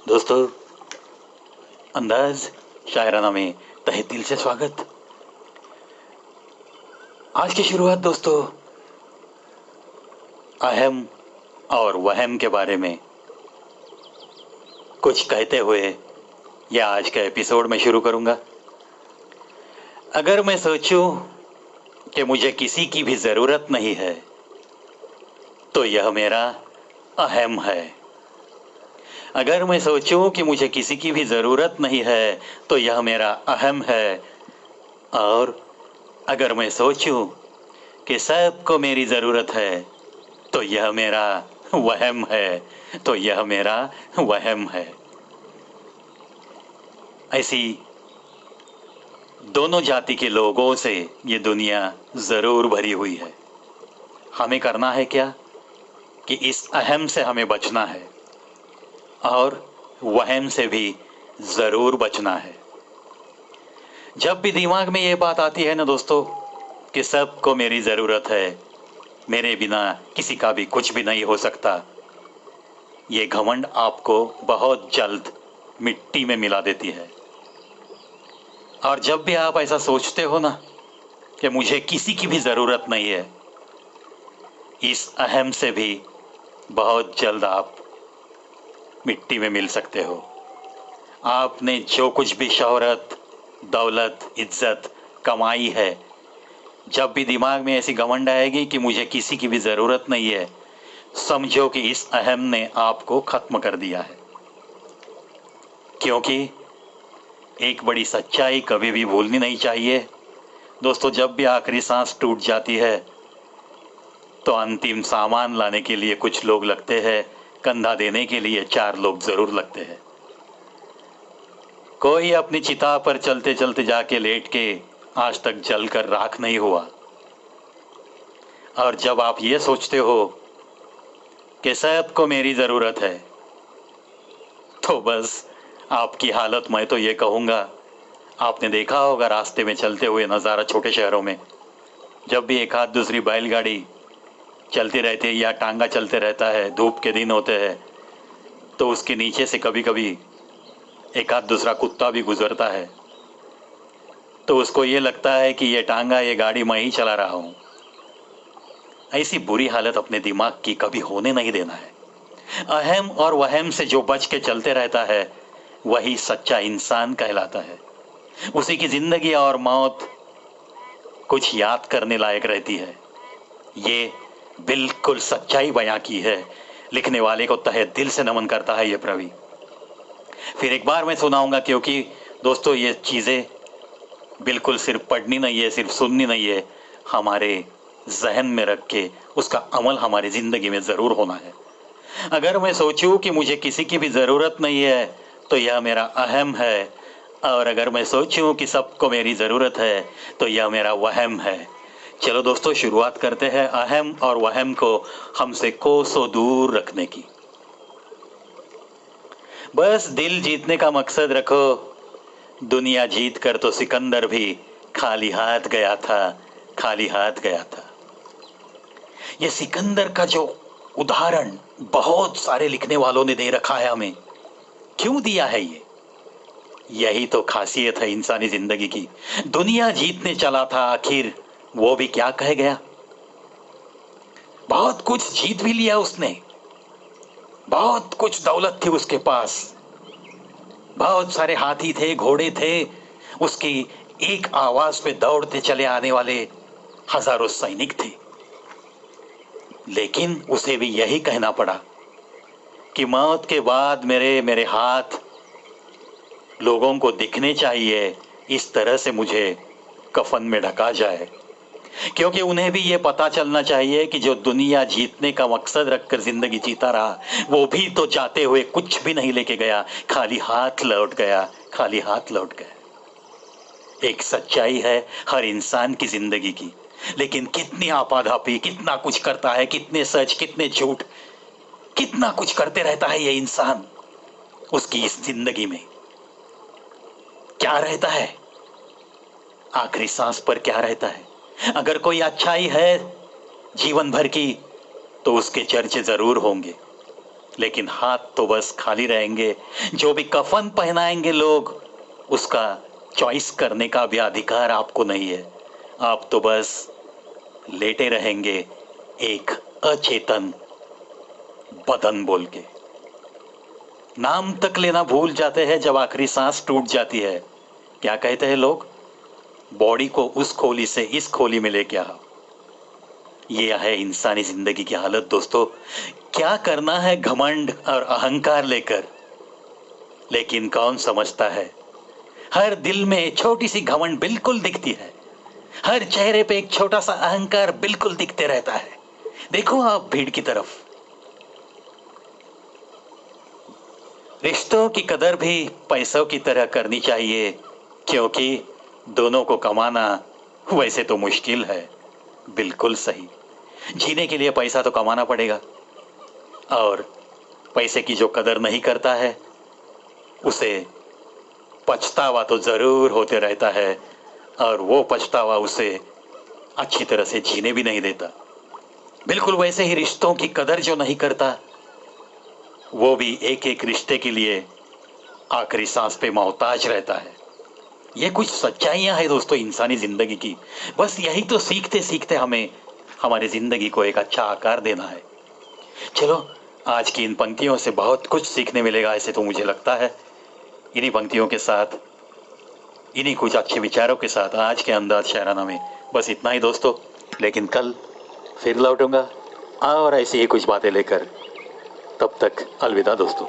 दोस्तों, अंदाज शायराना में तहे दिल से स्वागत। आज की शुरुआत दोस्तों अहम और वहम के बारे में कुछ कहते हुए या आज का एपिसोड में शुरू करूंगा। अगर मैं सोचूं कि मुझे किसी की भी जरूरत नहीं है तो यह मेरा अहम है। अगर मैं सोचूं कि मुझे किसी की भी जरूरत नहीं है तो यह मेरा अहम है। और अगर मैं सोचूं कि सबको मेरी ज़रूरत है तो यह मेरा वहम है। तो यह मेरा वहम है। ऐसी दोनों जाति के लोगों से ये दुनिया ज़रूर भरी हुई है। हमें करना है क्या कि इस अहम से हमें बचना है और वहम से भी ज़रूर बचना है। जब भी दिमाग में ये बात आती है ना दोस्तों कि सबको मेरी ज़रूरत है, मेरे बिना किसी का भी कुछ भी नहीं हो सकता, ये घमंड आपको बहुत जल्द मिट्टी में मिला देती है। और जब भी आप ऐसा सोचते हो ना कि मुझे किसी की भी ज़रूरत नहीं है, इस अहम से भी बहुत जल्द आप मिट्टी में मिल सकते हो। आपने जो कुछ भी शोहरत, दौलत, इज्जत कमाई है, जब भी दिमाग में ऐसी घमंड आएगी कि मुझे किसी की भी ज़रूरत नहीं है, समझो कि इस अहम ने आपको ख़त्म कर दिया है। क्योंकि एक बड़ी सच्चाई कभी भी भूलनी नहीं चाहिए दोस्तों। जब भी आखिरी सांस टूट जाती है तो अंतिम सामान लाने के लिए कुछ लोग लगते हैं, कंधा देने के लिए 4 लोग ज़रूर लगते हैं। कोई अपनी चिता पर चलते चलते जाके लेट के आज तक जलकर राख नहीं हुआ। और जब आप ये सोचते हो कि सबको मेरी ज़रूरत है तो बस आपकी हालत, मैं तो ये कहूँगा, आपने देखा होगा रास्ते में चलते हुए नज़ारा छोटे शहरों में, जब भी एक आध दूसरी बैलगाड़ी चलती रहती है या टांगा चलते रहता है, धूप के दिन होते हैं, तो उसके नीचे से कभी कभी एक आध दूसरा कुत्ता भी गुजरता है, तो उसको ये लगता है कि ये टांगा, ये गाड़ी मैं ही चला रहा हूँ। ऐसी बुरी हालत अपने दिमाग की कभी होने नहीं देना है। अहम और वहम से जो बच के चलते रहता है वही सच्चा इंसान कहलाता है। उसी की जिंदगी और मौत कुछ याद करने लायक रहती है। ये बिल्कुल सच्चाई बयां की है। लिखने वाले को तहे दिल से नमन करता है ये प्रवी। फिर एक बार मैं सुनाऊंगा, क्योंकि दोस्तों ये चीज़ें बिल्कुल सिर्फ पढ़नी नहीं है, सिर्फ सुननी नहीं है, हमारे जहन में रख के उसका अमल हमारी ज़िंदगी में ज़रूर होना है। अगर मैं सोचूं कि मुझे किसी की भी ज़रूरत नहीं है तो यह मेरा अहम है। और अगर मैं सोचूं कि सबको मेरी ज़रूरत है तो यह मेरा वहम है। चलो दोस्तों, शुरुआत करते हैं अहम और वहम को हमसे कोसों दूर रखने की। बस दिल जीतने का मकसद रखो, दुनिया जीत कर तो सिकंदर भी खाली हाथ गया था, खाली हाथ गया था। ये सिकंदर का जो उदाहरण बहुत सारे लिखने वालों ने दे रखा है हमें। क्यों दिया है ये? यही तो खासियत है इंसानी जिंदगी की। दुनिया जीतने चला था, आखिर वो भी क्या कह गया। बहुत कुछ जीत भी लिया उसने, बहुत कुछ दौलत थी उसके पास, बहुत सारे हाथी थे, घोड़े थे, उसकी एक आवाज पे दौड़ते चले आने वाले हजारों सैनिक थे। लेकिन उसे भी यही कहना पड़ा कि मौत के बाद मेरे मेरे हाथ लोगों को दिखने चाहिए, इस तरह से मुझे कफन में ढका जाए। क्योंकि उन्हें भी ये पता चलना चाहिए कि जो दुनिया जीतने का मकसद रखकर जिंदगी जीता रहा, वो भी तो जाते हुए कुछ भी नहीं लेके गया, खाली हाथ लौट गया, खाली हाथ लौट गया। एक सच्चाई है हर इंसान की जिंदगी की। लेकिन कितनी आपाधापी, कितना कुछ करता है, कितने सच, कितने झूठ, कितना कुछ करते रहता है ये इंसान। उसकी इस जिंदगी में क्या रहता है? आखिरी सांस पर क्या रहता है? अगर कोई अच्छाई है जीवन भर की तो उसके चर्चे जरूर होंगे। लेकिन हाथ तो बस खाली रहेंगे। जो भी कफन पहनाएंगे लोग, उसका चॉइस करने का भी अधिकार आपको नहीं है। आप तो बस लेटे रहेंगे एक अचेतन बदन बोल के। नाम तक लेना भूल जाते हैं जब आखिरी सांस टूट जाती है। क्या कहते हैं लोग? बॉडी को उस खोली से इस खोली में लेके आओ। ये है इंसानी जिंदगी की हालत दोस्तों। क्या करना है घमंड और अहंकार लेकर, लेकिन कौन समझता है। हर दिल में छोटी सी घमंड बिल्कुल दिखती है। हर चेहरे पे एक छोटा सा अहंकार बिल्कुल दिखते रहता है। देखो आप भीड़ की तरफ। रिश्तों की कदर भी पैसों की तरह करनी चाहिए, क्योंकि दोनों को कमाना वैसे तो मुश्किल है। बिल्कुल सही। जीने के लिए पैसा तो कमाना पड़ेगा, और पैसे की जो कदर नहीं करता है उसे पछतावा तो जरूर होते रहता है, और वो पछतावा उसे अच्छी तरह से जीने भी नहीं देता। बिल्कुल वैसे ही रिश्तों की कदर जो नहीं करता, वो भी एक एक रिश्ते के लिए आखिरी सांस पे मोहताज रहता है। ये कुछ सच्चाइयां हैं दोस्तों इंसानी जिंदगी की। बस यही तो सीखते सीखते हमें हमारी जिंदगी को एक अच्छा आकार देना है। चलो, आज की इन पंक्तियों से बहुत कुछ सीखने मिलेगा, ऐसे तो मुझे लगता है। इन्हीं पंक्तियों के साथ, इन्हीं कुछ अच्छे विचारों के साथ आज के अंदाज शायराना में बस इतना ही दोस्तों। लेकिन कल फिर लौटूंगा और ऐसी ही कुछ बातें लेकर। तब तक अलविदा दोस्तों।